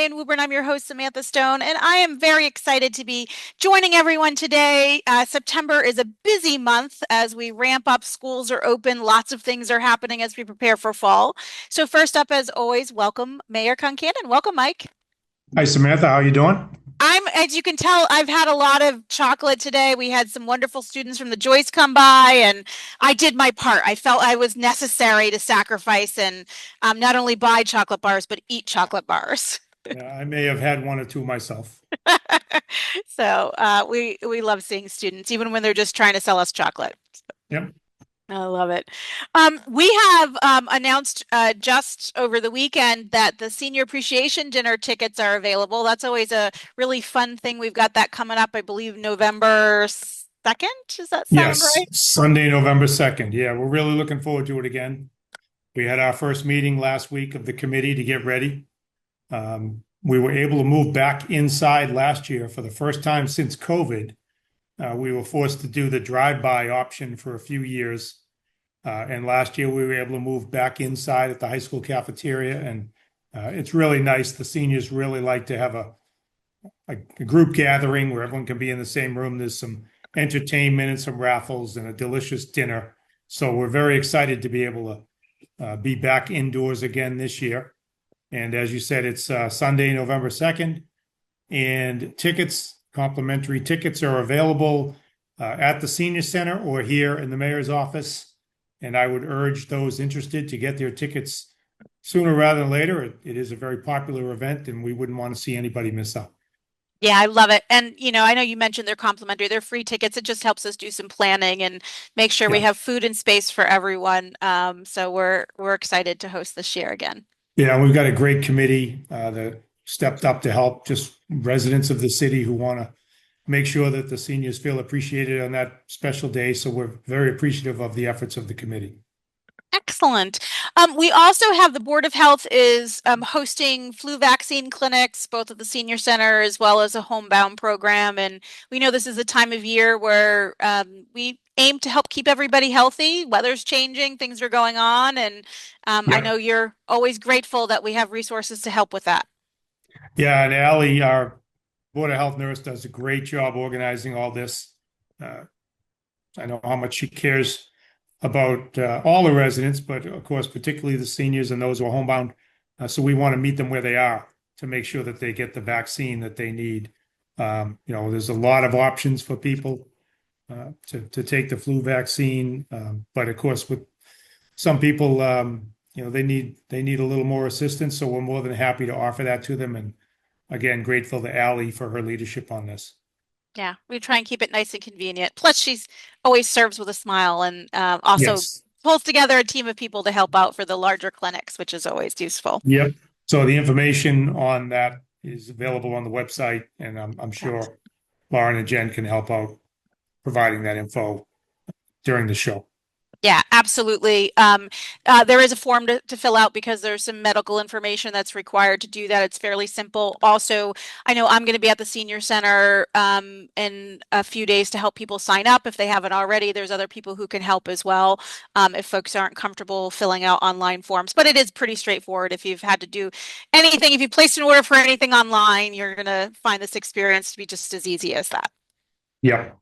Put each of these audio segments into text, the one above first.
Today in Woburn. I'm your host, Samantha Stone, and I am very excited to be joining everyone today. September is a busy month as we ramp up. Schools are open. Lots of things are happening as we prepare for fall. So first up, as always, welcome Mayor Concannon. Welcome, Mike. Hi, Samantha. How you doing? As you can tell, I've had a lot of chocolate today. We had some wonderful students from the Joyce come by, and I did my part. I felt I was necessary to sacrifice and not only buy chocolate bars, but eat chocolate bars. Yeah, I may have had one or two myself. So we love seeing students, even when they're just trying to sell us chocolate. Yep. I love it. We have announced just over the weekend that the Senior Appreciation Dinner tickets are available. That's always a really fun thing. We've got that coming up, I believe, November 2nd. Does that sound Yes, right? Sunday, November 2nd. Yeah, we're really looking forward to it again. We had our first meeting last week of the committee to get ready. We were able to move back inside last year for the first time since COVID. We were forced to do the drive-by option for a few years. And last year we were able to move back inside at the high school cafeteria. And it's really nice. The seniors really like to have a group gathering where everyone can be in the same room. There's some entertainment and some raffles and a delicious dinner. So we're very excited to be able to be back indoors again this year. And as you said, it's Sunday, November 2nd. And complimentary tickets are available at the senior center or here in the mayor's office. And I would urge those interested to get their tickets sooner rather than later. It is a very popular event, and we wouldn't want to see anybody miss out. Yeah, I love it. And, I know you mentioned they're complimentary. They're free tickets. It just helps us do some planning and make sure we Yeah. have food and space for everyone. So we're excited to host this year again. Yeah, we've got a great committee that stepped up to help just residents of the city who want to make sure that the seniors feel appreciated on that special day. So we're very appreciative of the efforts of the committee. Excellent. We also have the Board of Health is hosting flu vaccine clinics, both at the senior center as well as a homebound program. And we know this is a time of year where we aim to help keep everybody healthy. Weather's changing, things are going on. And I Yeah. know you're always grateful that we have resources to help with that. Yeah, and Allie, our Board of Health nurse, does a great job organizing all this. I know how much she cares about all the residents, but of course, particularly the seniors and those who are homebound. So we want to meet them where they are to make sure that they get the vaccine that they need. There's a lot of options for people to take the flu vaccine, but of course, with some people, they need a little more assistance. So we're more than happy to offer that to them. And again, grateful to Allie for her leadership on this. Yeah, we try and keep it nice and convenient. Plus, she's always serves with a smile and also Yes. pulls together a team of people to help out for the larger clinics, which is always useful. Yep. So the information on that is available on the website, and I'm sure Lauren and Jen can help out providing that info during the show. Yeah, absolutely. There is a form to fill out because there's some medical information that's required to do that. It's fairly simple. Also, I know I'm going to be at the senior center in a few days to help people sign up if they haven't already. There's other people who can help as well if folks aren't comfortable filling out online forms. But it is pretty straightforward. If you've had to do anything, if you placed an order for anything online, you're going to find this experience to be just as easy as that. Yep.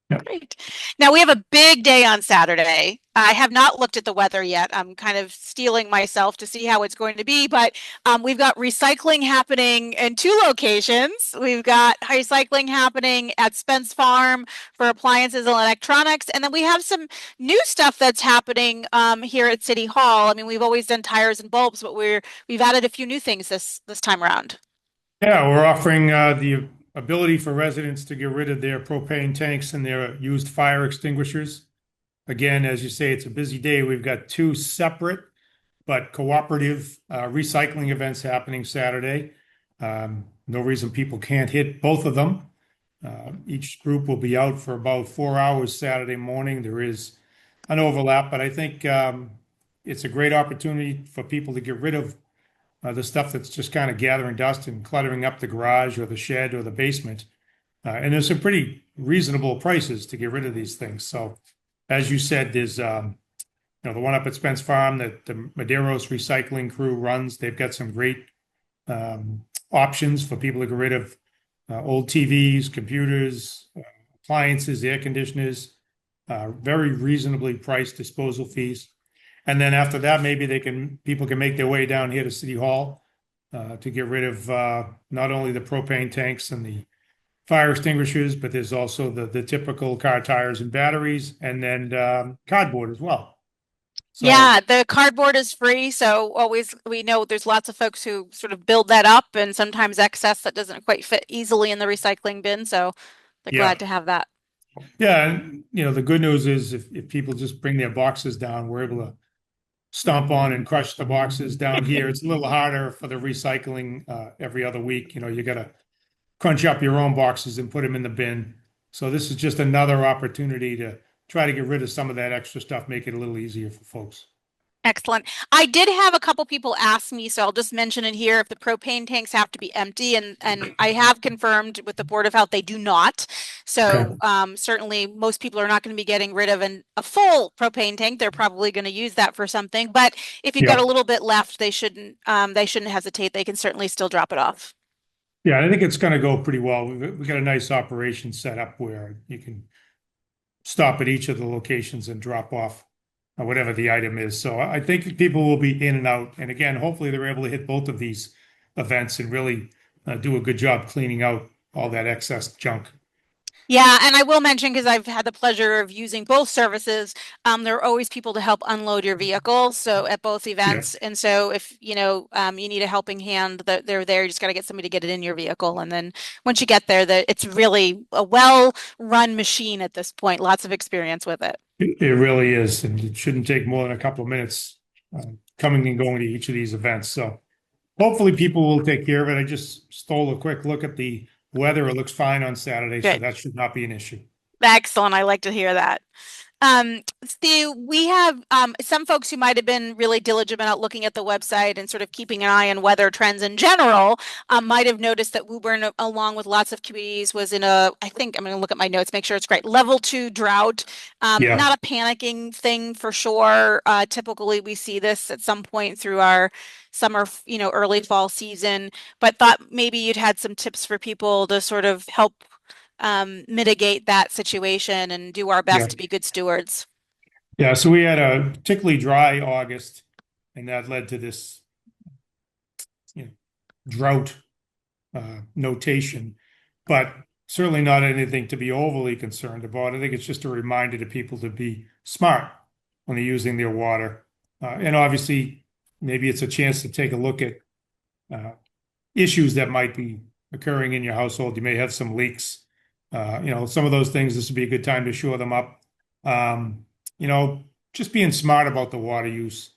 Yep. Great. Now we have a big day on Saturday. I have not looked at the weather yet. I'm kind of steeling myself to see how it's going to be, but we've got recycling happening in two locations. We've got recycling happening at Spence Farm for appliances and electronics, and then we have some new stuff that's happening here at City Hall. I mean, we've always done tires and bulbs, but we've added a few new things this time around. Yeah, we're offering the ability for residents to get rid of their propane tanks and their used fire extinguishers. Again, as you say, it's a busy day. We've got two separate but cooperative recycling events happening Saturday. No reason people can't hit both of them. Each group will be out for about 4 hours Saturday morning. There is an overlap, but I think it's a great opportunity for people to get rid of the stuff that's just kind of gathering dust and cluttering up the garage or the shed or the basement. And there's some pretty reasonable prices to get rid of these things. So, as you said, there's the one up at Spence Farm that the Madeiros recycling crew runs. They've got some great options for people to get rid of old TVs, computers, appliances, air conditioners, very reasonably priced disposal fees. And then after that, maybe people can make their way down here to City Hall to get rid of not only the propane tanks and the fire extinguishers, but there's also the typical car tires and batteries, and then cardboard as well. So Yeah, the cardboard is free, so always we know there's lots of folks who sort of build that up and sometimes excess that doesn't quite fit easily in the recycling bin, so they're yeah, glad to have that. yeah, and the good news is if people just bring their boxes down, we're able to stomp on and crush the boxes down here. It's a little harder for the recycling every other week. You got to crunch up your own boxes and put them in the bin. So this is just another opportunity to try to get rid of some of that extra stuff, make it a little easier for folks. Excellent. I did have a couple people ask me, so I'll just mention it here, if the propane tanks have to be empty, and I have confirmed with the Board of Health they do not. Okay. So certainly most people are not going to be getting rid of a full propane tank. They're probably going to use that for something. But if you've got Yeah. a little bit left, they shouldn't hesitate. They can certainly still drop it off. Yeah, I think it's going to go pretty well. We've got a nice operation set up where you can stop at each of the locations and drop off whatever the item is. So I think people will be in and out. And again, hopefully they're able to hit both of these events and really do a good job cleaning out all that excess junk. Yeah, and I will mention because I've had the pleasure of using both services, there are always people to help unload your vehicle. So at both Yeah. events, and so if you need a helping hand, that they're there. You just got to get somebody to get it in your vehicle, and then once you get there, that it's really a well-run machine at this point. Lots of experience with it. It really is. And it shouldn't take more than a couple of minutes coming and going to each of these events. So hopefully people will take care of it. I just stole a quick look at the weather. It looks fine on Saturday, so Good. that should not be an issue. Excellent. I like to hear that. Steve, we have some folks who might have been really diligent about looking at the website and sort of keeping an eye on weather trends in general, might have noticed that Woburn, along with lots of communities, was in I think I'm going to look at my notes, make sure it's great, level 2 drought. Yeah. Not a panicking thing for sure. Typically, we see this at some point through our summer, early fall season, but thought maybe you'd had some tips for people to sort of help mitigate that situation and do our Yeah. best to be good stewards. Yeah. So we had a particularly dry August, and that led to this drought notation, but certainly not anything to be overly concerned about. I think it's just a reminder to people to be smart when they're using their water. And obviously, maybe it's a chance to take a look at issues that might be occurring in your household. You may have some leaks. Some of those things, this would be a good time to shore them up. Just being smart about the water use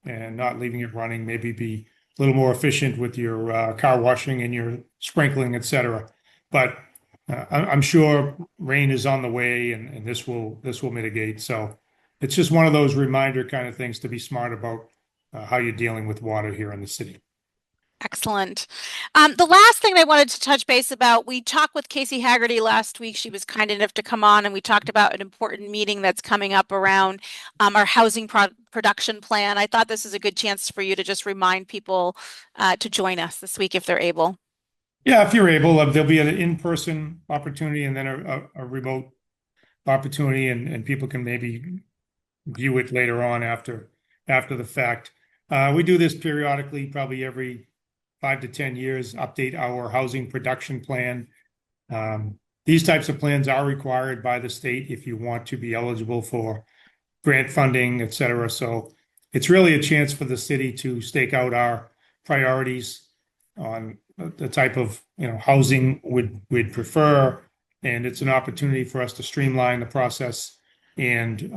and not leaving it running, maybe be a little more efficient with your car washing and your sprinkling, et cetera. But I'm sure rain is on the way, and this will mitigate. So it's just one of those reminder kind of things to be smart about how you're dealing with water here in the city. Excellent. The last thing I wanted to touch base about, we talked with Casey Haggerty last week. She was kind enough to come on, and we talked about an important meeting that's coming up around our housing production plan. I thought this is a good chance for you to just remind people to join us this week if they're able. Yeah, if you're able, there'll be an in-person opportunity and then a remote opportunity, and people can maybe view it later on after the fact. We do this periodically, probably every 5 to 10 years, update our housing production plan. These types of plans are required by the state if you want to be eligible for grant funding, et cetera. So it's really a chance for the city to stake out our priorities on the type of housing we'd prefer, and it's an opportunity for us to streamline the process and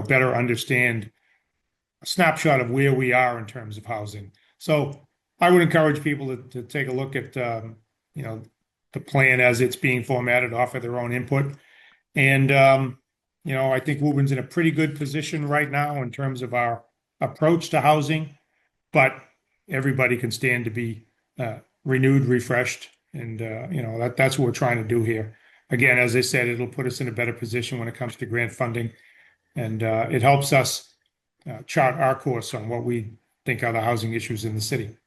better understand a snapshot of where we are in terms of housing. So I would encourage people to take a look at the plan as it's being formatted, offer their own input, and I think Woburn's in a pretty good position right now in terms of our approach to housing, but everybody can stand to be renewed, refreshed, and that's what we're trying to do here. Again, as I said, it'll put us in a better position when it comes to grant funding, and it helps us chart our course on what we think are the housing issues in the city.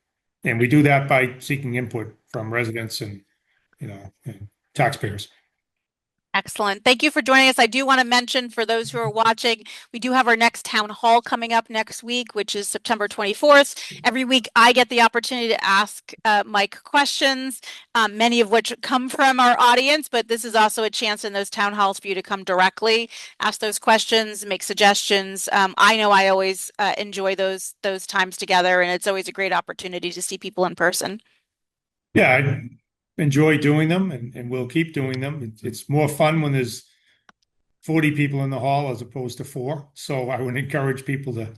And we do that by seeking input from residents and, and taxpayers. Excellent. Thank you for joining us. I do want to mention for those who are watching, we do have our next town hall coming up next week, which is September 24th. Every week I get the opportunity to ask Mike questions, many of which come from our audience, but this is also a chance in those town halls for you to come directly, ask those questions, make suggestions. I know I always enjoy those times together, and it's always a great opportunity to see people in person. Yeah, I enjoy doing them and we'll keep doing them. It's more fun when there's 40 people in the hall as opposed to four. So I would encourage people to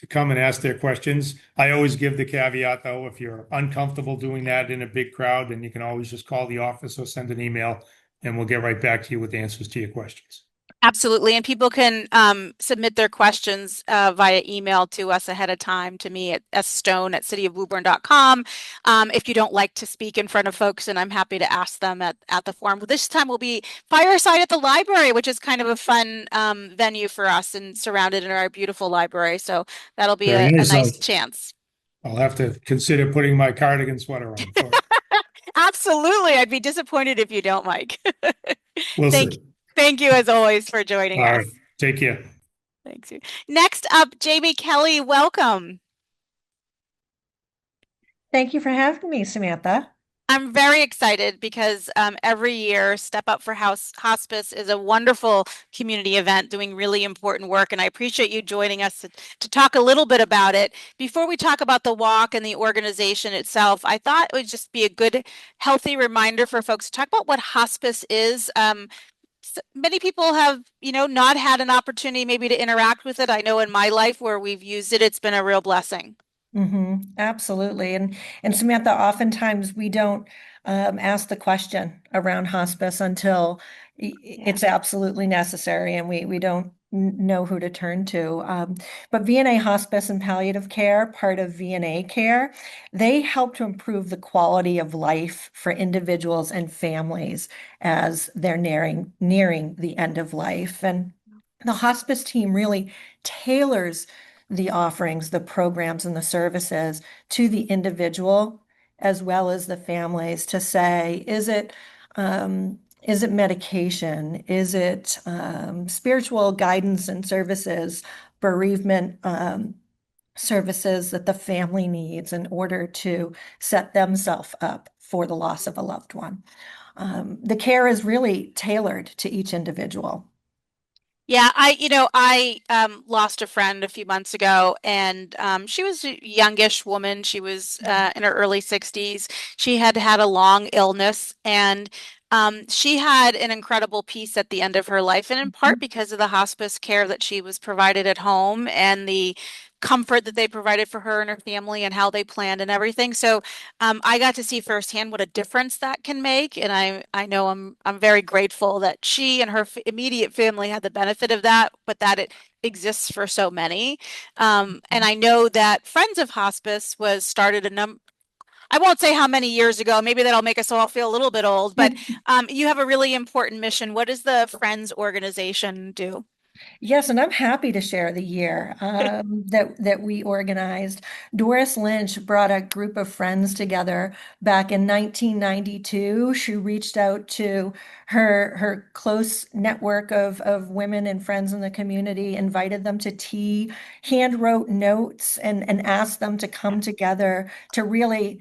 come and ask their questions. I always give the caveat though, if you're uncomfortable doing that in a big crowd, then you can always just call the office or send an email and we'll get right back to you with answers to your questions. Absolutely. And people can submit their questions via email to us ahead of time to me at sstone@cityofwoburn.com. If you don't like to speak in front of folks, and I'm happy to ask them at the forum. This time will be fireside at the library, which is kind of a fun venue for us and surrounded in our beautiful library. So that'll be Very a nice. nice chance. I'll have to consider putting my cardigan sweater on for it. Absolutely. I'd be disappointed if you don't, Mike. We'll Thank, see. thank you as always for joining All right. us. Take care. Thanks. Next up, Jamie Kelley, welcome. Thank you for having me, Samantha. I'm very excited because every year Step Up for Hospice is a wonderful community event doing really important work. And I appreciate you joining us to talk a little bit about it. Before we talk about the walk and the organization itself, I thought it would just be a good, healthy reminder for folks to talk about what hospice is. Many people have, not had an opportunity maybe to interact with it. I know in my life where we've used it, it's been a real blessing. Absolutely. And Samantha, oftentimes we don't ask the question around hospice until it's absolutely necessary and we don't know who to turn to. But VNA Hospice and Palliative Care, part of VNA Care, they help to improve the quality of life for individuals and families as they're nearing the end of life. And the hospice team really tailors the offerings, the programs, and the services to the individual as well as the families to say, is it medication? Is it spiritual guidance and services, bereavement services that the family needs in order to set themselves up for the loss of a loved one? The care is really tailored to each individual. Yeah, I lost a friend a few months ago, and she was a youngish woman. She was in her early 60s. She had had a long illness, and she had an incredible peace at the end of her life, and in part because of the hospice care that she was provided at home and the comfort that they provided for her and her family and how they planned and everything. So I got to see firsthand what a difference that can make, and I know I'm very grateful that she and her immediate family had the benefit of that, but that it exists for so many. And I know that Friends of Hospice was started I won't say how many years ago. Maybe that'll make us all feel a little bit old, but you have a really important mission. What does the Friends organization do? Yes, and I'm happy to share the year that we organized. Doris Lynch brought a group of friends together back in 1992. She reached out to her close network of women and friends in the community, invited them to tea, hand wrote notes, and asked them to come together to really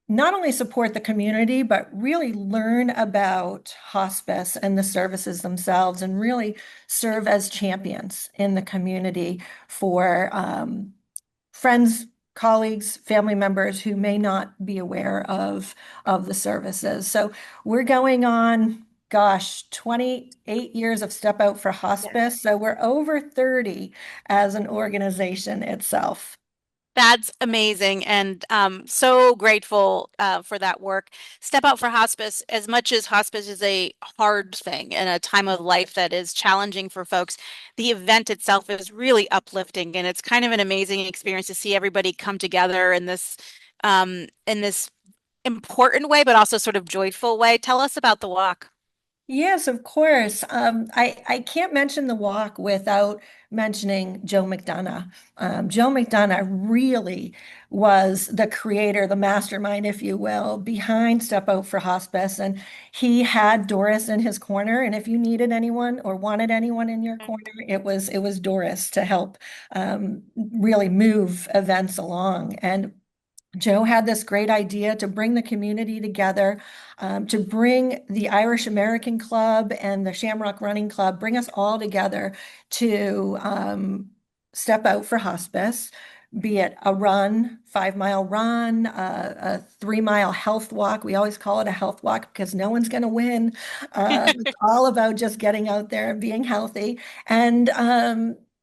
not only support the community, but really learn about hospice and the services themselves and really serve as champions in the community for friends, colleagues, family members who may not be aware of the services. So we're going on, gosh, 28 years of Step Out for Hospice. So we're over 30 as an organization itself. That's amazing, and so grateful for that work. Step Out for Hospice, as much as hospice is a hard thing and a time of life that is challenging for folks, the event itself is really uplifting, and it's kind of an amazing experience to see everybody come together in this important way, but also sort of joyful way. Tell us about the walk. Yes, of course. I can't mention the walk without mentioning Joe McDonough. Joe McDonough really was the creator, the mastermind, if you will, behind Step Out for Hospice. And he had Doris in his corner. And if you needed anyone or wanted anyone in your corner, it was Doris to help really move events along. And Joe had this great idea to bring the community together, to bring the Irish American Club and the Shamrock Running Club, bring us all together to step out for hospice, be it a run, 5 mile run, a 3 mile health walk. We always call it a health walk because no one's going to win. It's all about just getting out there and being healthy. And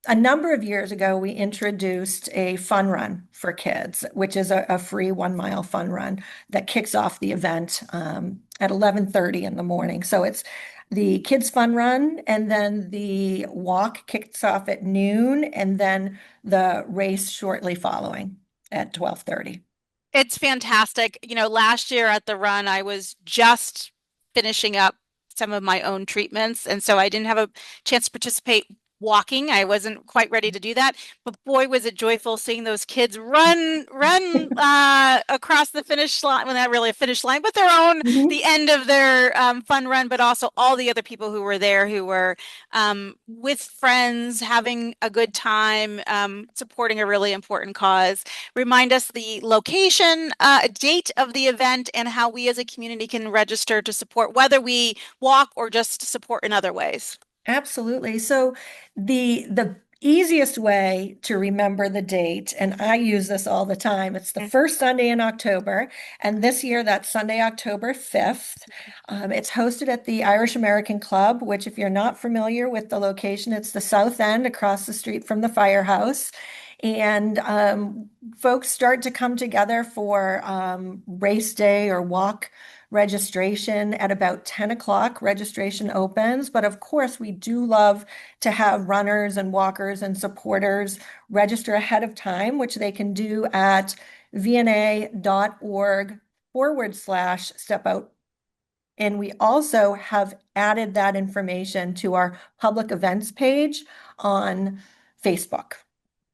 a number of years ago, we introduced a fun run for kids, which is a free 1 mile fun run that kicks off the event at 11:30 in the morning. So it's the kids fun run, and then the walk kicks off at noon, and then the race shortly following at 12:30. It's fantastic. Last year at the run, I was just finishing up some of my own treatments, and so I didn't have a chance to participate walking. I wasn't quite ready to do that, but boy, was it joyful seeing those kids run across the finish line. Well, not really a finish line, but their own Mhm. the end of their fun run, but also all the other people who were there who were with friends, having a good time, supporting a really important cause. Remind us the location, date of the event, and how we as a community can register to support, whether we walk or just support in other ways. Absolutely. So the easiest way to remember the date, and I use this all the time, it's the first Sunday in October, and this year that's Sunday, October 5th. It's hosted at the Irish American Club, which if you're not familiar with the location, it's the South End across the street from the firehouse. And folks start to come together for race day or walk registration at about 10 o'clock. Registration opens, but of course, we do love to have runners and walkers and supporters register ahead of time, which they can do at vna.org/step out. And we also have added that information to our public events page on Facebook.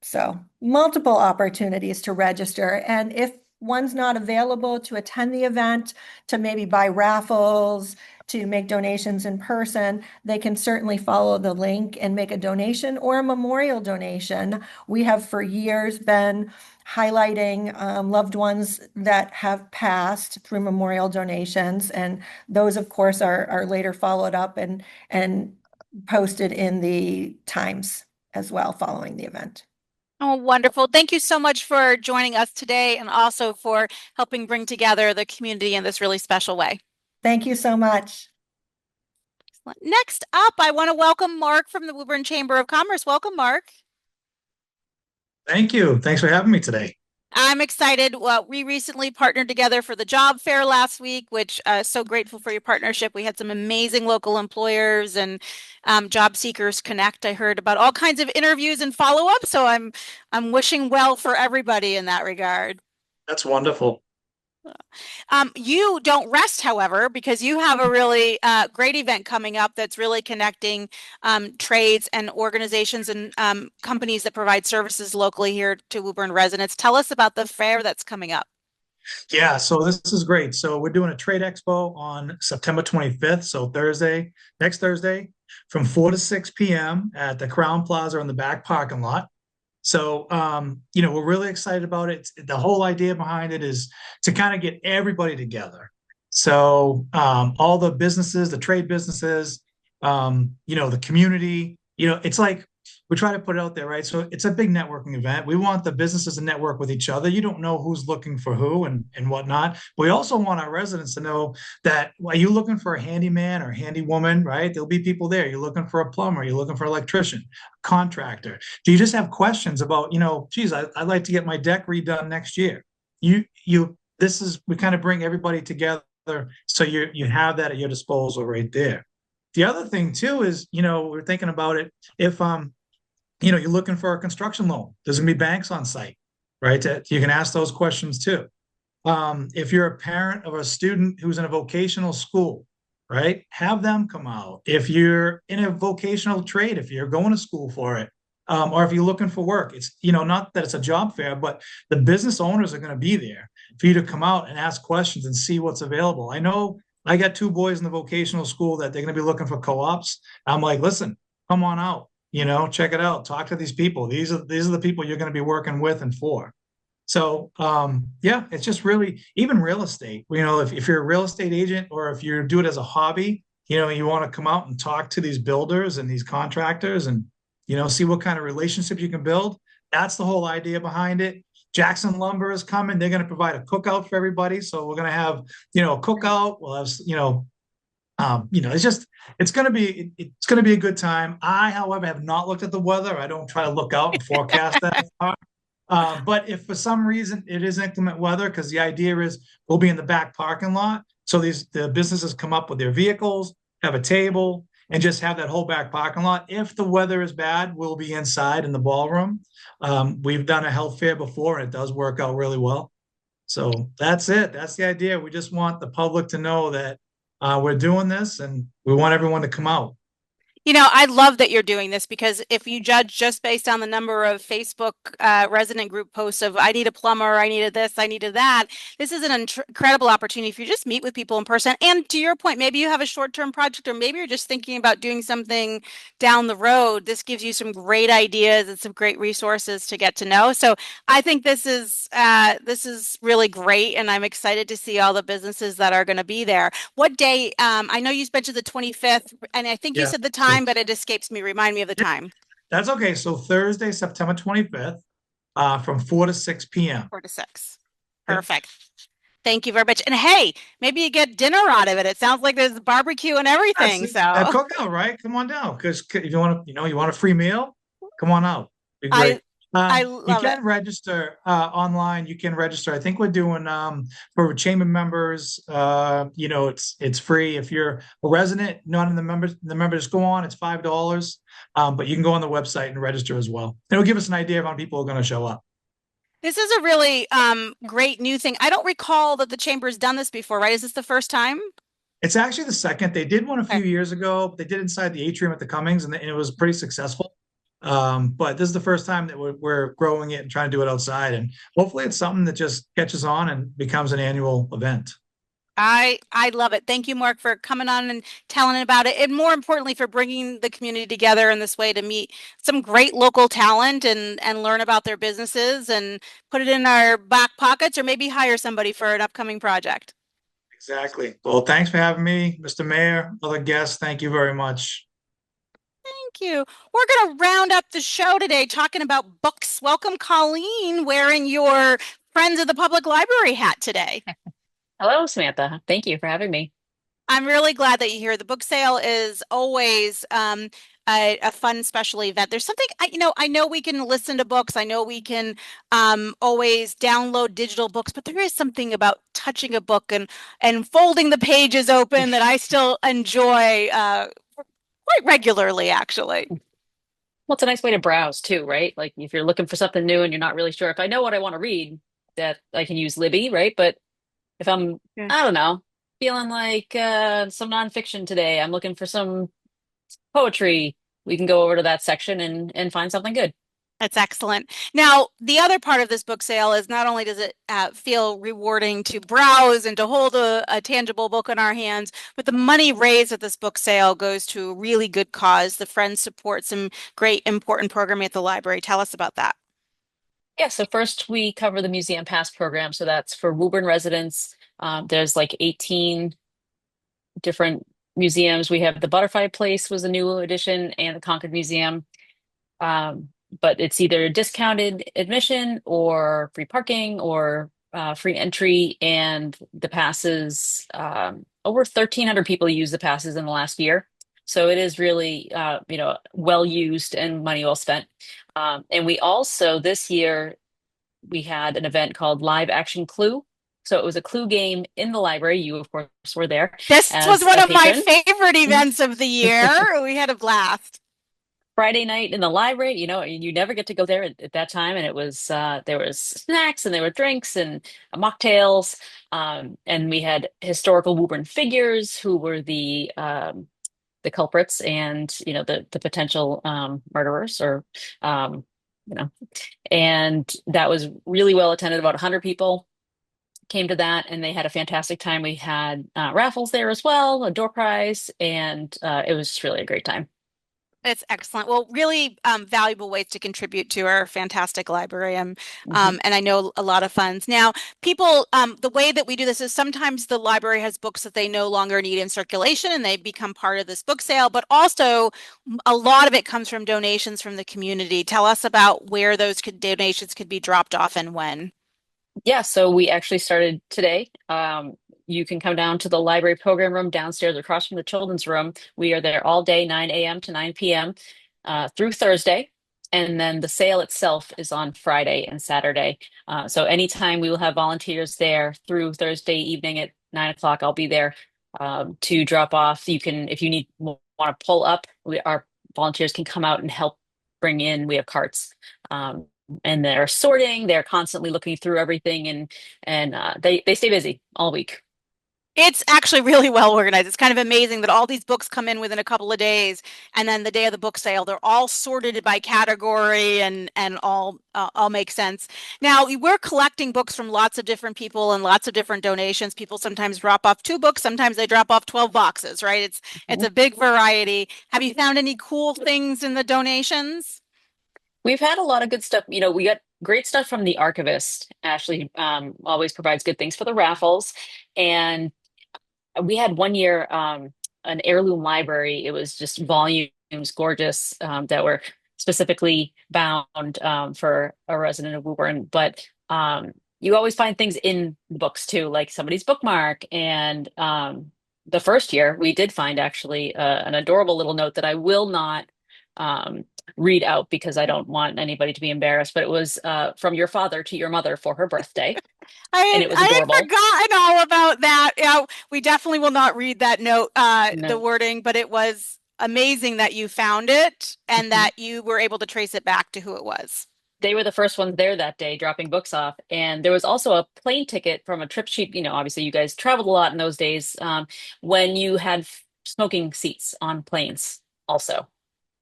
So multiple opportunities to register. And if one's not available to attend the event, to maybe buy raffles, to make donations in person, they can certainly follow the link and make a donation or a memorial donation. We have for years been highlighting loved ones that have passed through memorial donations. And those, of course, are later followed up and posted in the Times as well following the event. Oh, wonderful. Thank you so much for joining us today and also for helping bring together the community in this really special way. Thank you so much. Next up, I want to welcome Mark from the Woburn Chamber of Commerce. Welcome, Mark. Thank you. Thanks for having me today. I'm excited. Well, we recently partnered together for the job fair last week, which so grateful for your partnership. We had some amazing local employers and job seekers connect. I heard about all kinds of interviews and follow-up, so I'm wishing well for everybody in that regard. That's wonderful. You don't rest, however, because you have a really great event coming up that's really connecting trades and organizations and companies that provide services locally here to Woburn residents. Tell us about the fair that's coming up. Yeah, so this is great. So we're doing a trade expo on September 25th. So next Thursday, from 4 to 6 p.m. at the Crown Plaza in the back parking lot. So, we're really excited about it. The whole idea behind it is to kind of get everybody together. So, all the businesses, the trade businesses, the community, it's like we try to put it out there, right? So it's a big networking event. We want the businesses to network with each other. You don't know who's looking for who and whatnot. We also want our residents to know that, are you looking for a handyman or handywoman, right? There'll be people there. You're looking for a plumber. You're looking for an electrician, contractor. Do you just have questions about, geez, I'd like to get my deck redone next year. We kind of bring everybody together. So you have that at your disposal right there. The other thing too is, we're thinking about it. If, you're looking for a construction loan, there's gonna be banks on site, right? You can ask those questions too. If you're a parent of a student who's in a vocational school, right? Have them come out. If you're in a vocational trade, if you're going to school for it, or if you're looking for work, it's, not that it's a job fair, but the business owners are going to be there for you to come out and ask questions and see what's available. I know I got two boys in the vocational school that they're going to be looking for co-ops. I'm like, listen, come on out, check it out, talk to these people. These are the people you're going to be working with and for. So yeah, it's just really even real estate. If you're a real estate agent or if you do it as a hobby, you want to come out and talk to these builders and these contractors and see what kind of relationships you can build. That's the whole idea behind it. Jackson Lumber is coming. They're going to provide a cookout for everybody. So we're going to have, a cookout. We'll have, it's going to be a good time. I, however, have not looked at the weather. I don't try to look out and forecast that far. But if for some reason it is inclement weather, because the idea is we'll be in the back parking lot. So the businesses come up with their vehicles, have a table, and just have that whole back parking lot. If the weather is bad, we'll be inside in the ballroom. We've done a health fair before, and it does work out really well. So that's it. That's the idea. We just want the public to know that we're doing this, and we want everyone to come out. I love that you're doing this because if you judge just based on the number of Facebook resident group posts of I need a plumber, I needed this, I needed that, this is an incredible opportunity if you just meet with people in person. And to your point, maybe you have a short-term project or maybe you're just thinking about doing something down the road. This gives you some great ideas and some great resources to get to know. So I think this is really great, and I'm excited to see all the businesses that are going to be there. What day? I know you mentioned the 25th, and I think you said the time, but it escapes me. Remind me of the time. That's okay. So Thursday, September 25th, from 4 to 6 p.m. 4 to 6. Perfect. Thank you very much. And hey, maybe you get dinner out of it. It sounds like there's barbecue and everything. That's So a cookout, right? Come on down, because if you want to, you want a free meal, come on out. Be great. I You love can it. register online. You can register. I think we're doing for chamber members. It's free. If you're a resident, not in the members go on. It's $5. But you can go on the website and register as well. It'll give us an idea of how people are going to show up. This is a really great new thing. I don't recall that the chamber's done this before, right? Is this the first time? It's actually the second. They did one a few Okay. years ago. They did inside the atrium at the Cummings, and it was pretty successful. But this is the first time that we're growing it and trying to do it outside, and hopefully it's something that just catches on and becomes an annual event. I love it. Thank you, Mark, for coming on and telling about it, and more importantly, for bringing the community together in this way to meet some great local talent and learn about their businesses and put it in our back pockets, or maybe hire somebody for an upcoming project. Exactly. Well, thanks for having me, Mr. Mayor, other guests. Thank you very much. Thank you. We're going to round up the show today talking about books. Welcome, Colleen, wearing your Friends of the Public Library hat today. Hello, Samantha. Thank you for having me. I'm really glad that you're here. The book sale is always a fun special event. There's something I know we can listen to books. I know we can always download digital books, but there is something about touching a book and folding the pages open that I still enjoy quite regularly, actually. Well, it's a nice way to browse too, right? Like if you're looking for something new and you're not really sure if I know what I want to read, that I can use Libby, right? But if I'm, Yeah. I don't know, feeling like some nonfiction today, I'm looking for some poetry, we can go over to that section and find something good. That's excellent. Now, the other part of this book sale is not only does it feel rewarding to browse and to hold a tangible book in our hands, but the money raised at this book sale goes to a really good cause. The Friends support some great important programming at the library. Tell us about that. Yeah, so first we cover the Museum Pass program. So that's for Woburn residents. There's like 18 different museums. We have the Butterfly Place was a new addition and the Concord Museum. But it's either discounted admission or free parking or free entry. And the passes, over 1,300 people use the passes in the last year. So it is really, well used and money well spent. And we also, this year, we had an event called Live Action Clue. So it was a clue game in the library. You, of course, were there This was as one a of my patron. favorite events of the year. We had a blast. Friday night in the library, you never get to go there at that time. And it was, there was snacks and there were drinks and mocktails. And we had historical Woburn figures who were the culprits and, the potential, murderers um, you know, and that was really well attended. About 100 people came to that and they had a fantastic time. We had raffles there as well, a door prize, and it was just really a great time. It's excellent. Well, really valuable ways to contribute to our fantastic library. Mhm. And I know a lot of funds. Now, people, the way that we do this is sometimes the library has books that they no longer need in circulation and they become part of this book sale, but also a lot of it comes from donations from the community. Tell us about where those donations could be dropped off and when. Yeah, so we actually started today. You can come down to the library program room downstairs across from the children's room. We are there all day, 9 a.m. to 9 p.m. Through Thursday. And then the sale itself is on Friday and Saturday. So anytime we will have volunteers there through Thursday evening at 9 o'clock, I'll be there to drop off. You can, if you want to pull up, our volunteers can come out and help bring in. We have carts. And they're sorting, they're constantly looking through everything, and they stay busy all week. It's actually really well organized. It's kind of amazing that all these books come in within a couple of days, and then the day of the book sale, they're all sorted by category and all make sense. Now, we're collecting books from lots of different people and lots of different donations. People sometimes drop off 2 books, sometimes they drop off 12 boxes, right? It's Mhm. a big variety. Have you found any cool things in the donations? We've had a lot of good stuff. We got great stuff from the archivist. Ashley always provides good things for the raffles, and we had one year an heirloom library. It was just volumes, gorgeous, that were specifically bound for a resident of Woburn. But you always find things in the books too, like somebody's bookmark. And the first year, we did find actually an adorable little note that I will not um, read out because I don't want anybody to be embarrassed. But it was from your father to your mother for her birthday, and it was I had adorable. forgotten all about that. Yeah, we definitely will not read that note, the No. wording, but it was amazing that you found it and Mhm. that you were able to trace it back to who it was. They were the first ones there that day dropping books off. And there was also a plane ticket from a trip sheet. Obviously you guys traveled a lot in those days, when you had smoking seats on planes also.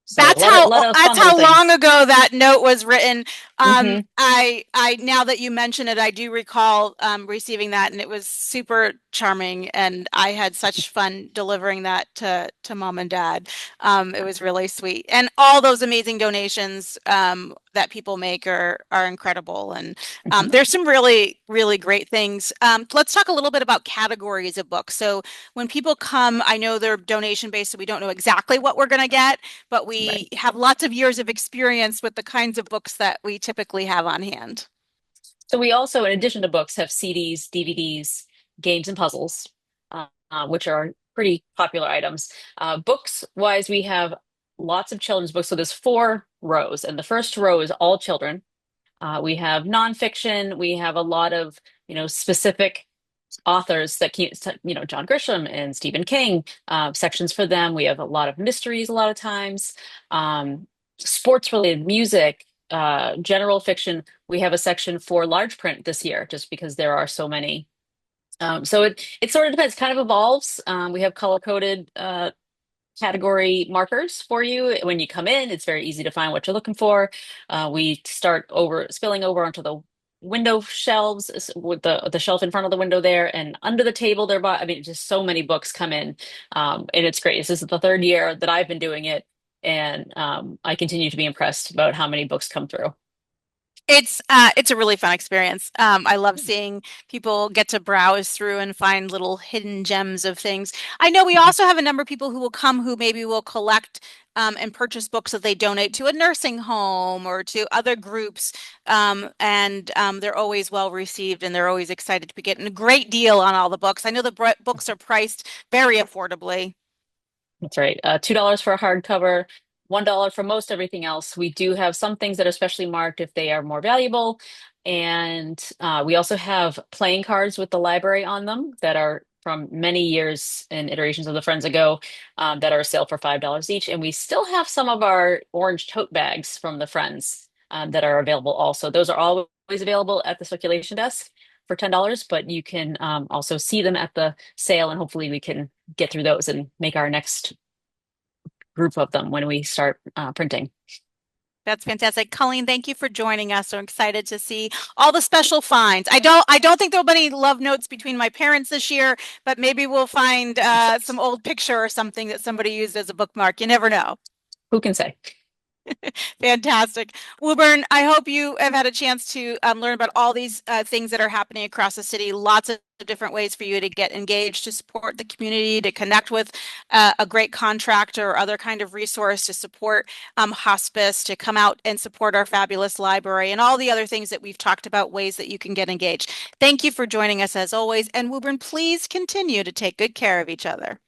So a lot of That's fun little how long things. ago that note was written. Hmm. I now that you mention it, I do recall receiving that, and it was super charming, and I had such fun delivering that to mom and dad. It was really sweet, and all those amazing donations that people make are incredible, and Hmm. there's some really great things. Let's talk a little bit about categories of books. So when people come, I know they're donation based, so we don't know exactly what we're going to get, but Right. we have lots of years of experience with the kinds of books that we typically have on hand. So we also, in addition to books, have CDs, DVDs, games and puzzles, which are pretty popular items. Books wise, we have lots of children's books. So there's 4 rows, and the first row is all children. We have nonfiction. We have a lot of, specific authors that keep, John Grisham and Stephen King, sections for them. We have a lot of mysteries a lot of times, sports related music, general fiction. We have a section for large print this year just because there are so many. So it sort of depends, kind of evolves. We have color coded category markers for you when you come in. It's very easy to find what you're looking for. We start over spilling over onto the window shelves with the shelf in front of the window there and under the table there. But I mean, just so many books come in, and it's great. This is the 3rd year that I've been doing it, and I continue to be impressed about how many books come through. It's a really fun experience. I love seeing people get to browse through and find little hidden gems of things. I know we Mhm. also have a number of people who will come who maybe will collect and purchase books that they donate to a nursing home or to other groups. And they're always well received and they're always excited to be getting a great deal on all the books. I know the books are priced very affordably. That's right. $2 for a hardcover, $1 for most everything else. We do have some things that are specially marked if they are more valuable. And we also have playing cards with the library on them that are from many years and iterations of the Friends Ago that are a sale for $5 each. And we still have some of our orange tote bags from the Friends that are available also. Those are always available at the circulation desk for $10, but you can also see them at the sale, and hopefully we can get through those and make our next group of them when we start printing. That's fantastic. Colleen, thank you for joining us. So excited to see all the special finds. I don't think there'll be any love notes between my parents this year, but maybe we'll find some old picture or something that somebody used as a bookmark. You never know. Who can say? Fantastic. Woburn, I hope you have had a chance to learn about all these things that are happening across the city. Lots of different ways for you to get engaged, to support the community, to connect with a great contractor or other kind of resource to support hospice, to come out and support our fabulous library, and all the other things that we've talked about, ways that you can get engaged. Thank you for joining us as always. And Woburn, please continue to take good care of each other.